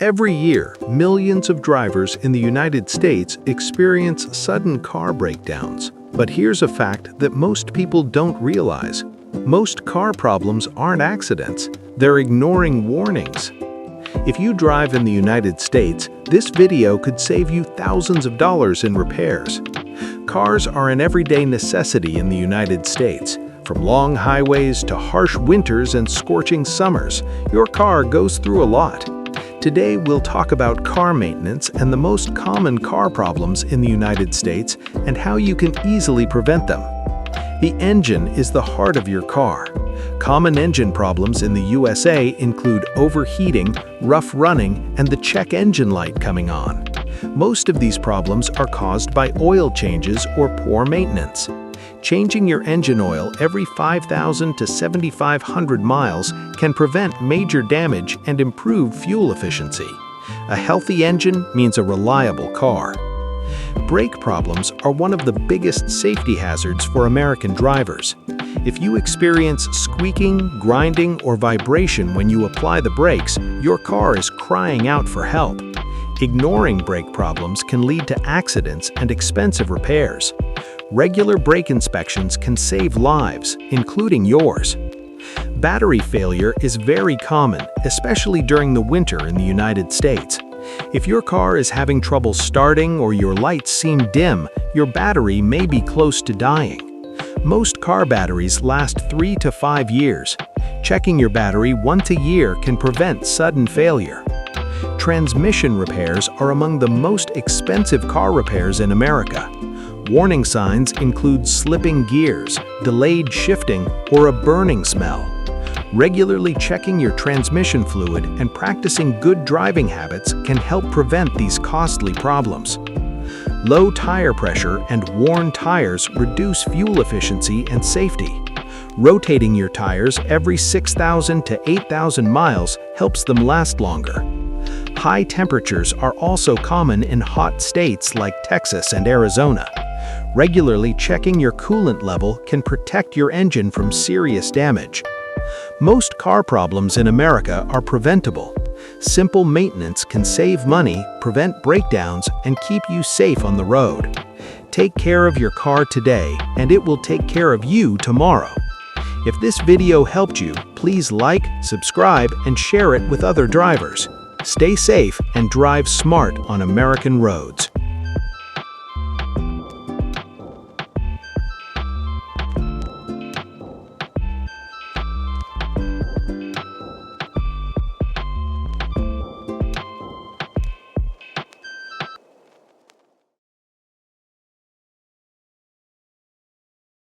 Every year, millions of drivers in the United States experience sudden car breakdowns. But here's a fact that most people don't realize. Most car problems aren't accidents, they're ignoring warnings. If you drive in the United States, this video could save you thousands of dollars in repairs. Cars are an everyday necessity in the United States. From long highways to harsh winters and scorching summers, your car goes through a lot. Today, we'll talk about car maintenance and the most common car problems in the United States and how you can easily prevent them. The engine is the heart of your car. Common engine problems in the USA include overheating, rough running, and the check engine light coming on. Most of these problems are caused by oil changes or poor maintenance. Changing your engine oil every 5,000 to 7,500 miles can prevent major damage and improve fuel efficiency. A healthy engine means a reliable car. Brake problems are one of the biggest safety hazards for American drivers. If you experience squeaking, grinding, or vibration when you apply the brakes, your car is crying out for help. Ignoring brake problems can lead to accidents and expensive repairs. Regular brake inspections can save lives, including yours. Battery failure is very common, especially during the winter in the United States. If your car is having trouble starting or your lights seem dim, your battery may be close to dying. Most car batteries last 3 to 5 years. Checking your battery once a year can prevent sudden failure. Transmission repairs are among the most expensive car repairs in America. Warning signs include slipping gears, delayed shifting, or a burning smell. Regularly checking your transmission fluid and practicing good driving habits can help prevent these costly problems. Low tire pressure and worn tires reduce fuel efficiency and safety. Rotating your tires every 6,000 to 8,000 miles helps them last longer. High temperatures are also common in hot states like Texas and Arizona. Regularly checking your coolant level can protect your engine from serious damage. Most car problems in America are preventable. Simple maintenance can save money, prevent breakdowns, and keep you safe on the road. Take care of your car today, and it will take care of you tomorrow. If this video helped you, please like, subscribe, and share it with other drivers. Stay safe and drive smart on American roads.